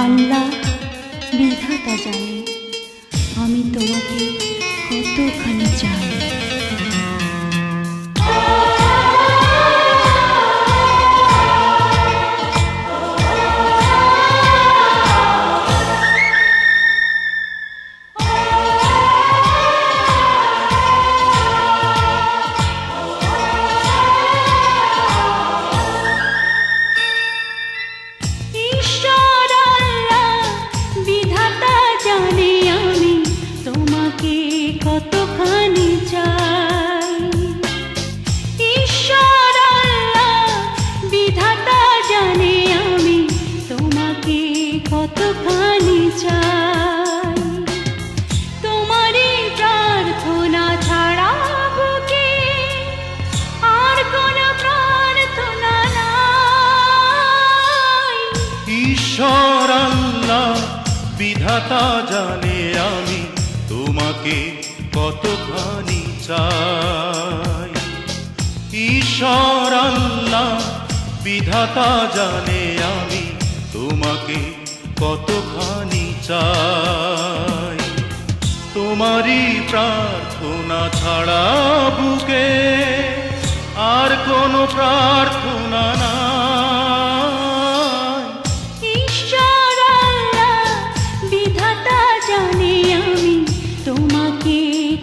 আল্লাহ বিধাতা জানে আমি তোমাকে কতখানি চাই। ঈশ্বর আল্লাহ বিধাতা জানে আমি তোমাকে কতখানি চাই। ঈশ্বর আল্লাহ বিধাতা জানে আমি তোমাকে কতখানি চাই। তোমারই প্রার্থনা ছাড়া বুকে আর কোনো প্রার্থনা না।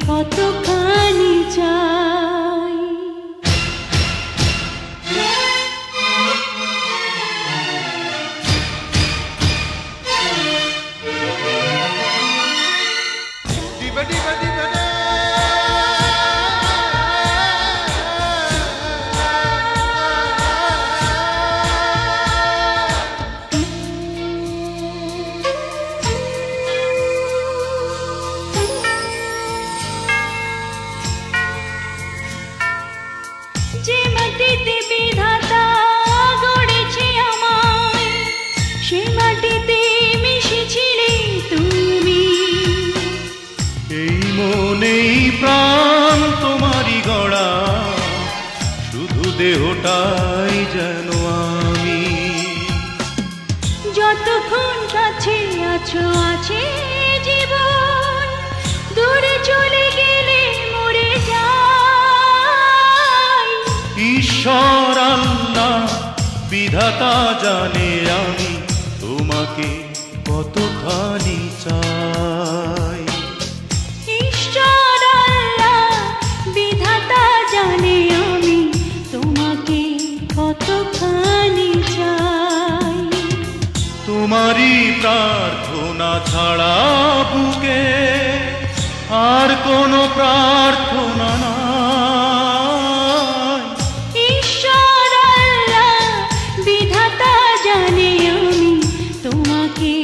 কতখানি চাই। যে মাটিতে বিধাতা গড়েছে আমায় সে মাটিতে মিশেছিলে তুমি। এই মনেই প্রাণ তোমারই গড়া শুধু দেহটাই যেন আমি। যতক্ষণ কাছে আছো আছে জীবন, দূরে চলে গেলে মরে যাই। ঈশ্বর আল্লাহ বিধাতা জানে আমি তোমাকে কতখানি চাই। ঈশ্বর আল্লাহ বিধাতা জানে আমি তোমাকে কতখানি চাই। তোমারই প্রার্থনা ছাড়া বুকে আর কোনো প্রার্থনা না। ঈশ্বর আল্লাহ বিধাতা জানে আমি তোমাকে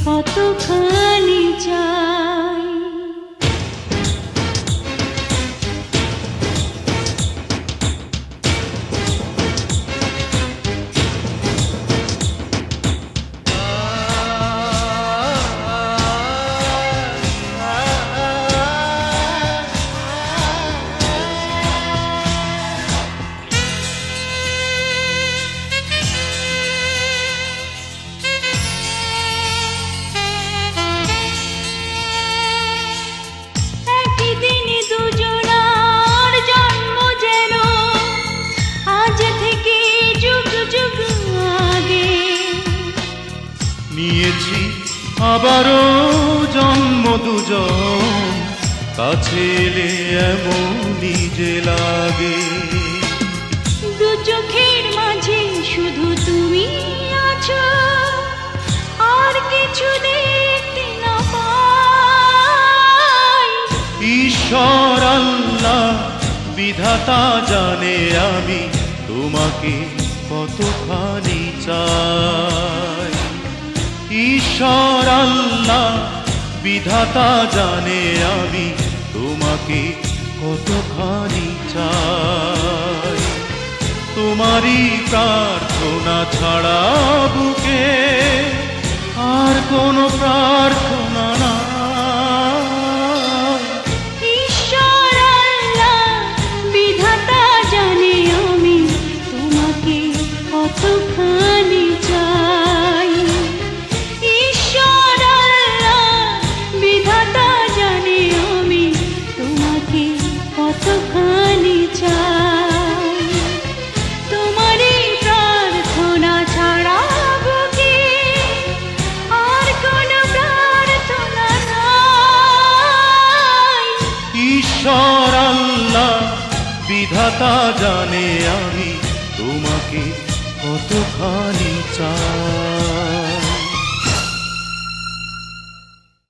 কতখানি চাই। নিয়েছি আবারও জন্ম দুজন, কাছে এলে এমন নিজে লাগে। দু চোখের মাঝে শুধু তুমি আছো, আর কিছু দেখতে না পাই। ঈশ্বর আল্লাহ বিধাতা জানে আমি তোমাকে কতখানি চাই। ঈশ্বর আল্লাহ বিধাতা জানে আমি তোমাকে কতখানি চাই। তোমারই প্রার্থনা ছাড়া বুকে আর কোনো প্রার্থনা না। ঈশ্বর আল্লাহ বিধাতা জানে আমি তোমাকে কতখানি চাই। ঈশ্বর আল্লাহ বিধাতা জানে আমি তোমাকে কতখানি চাই।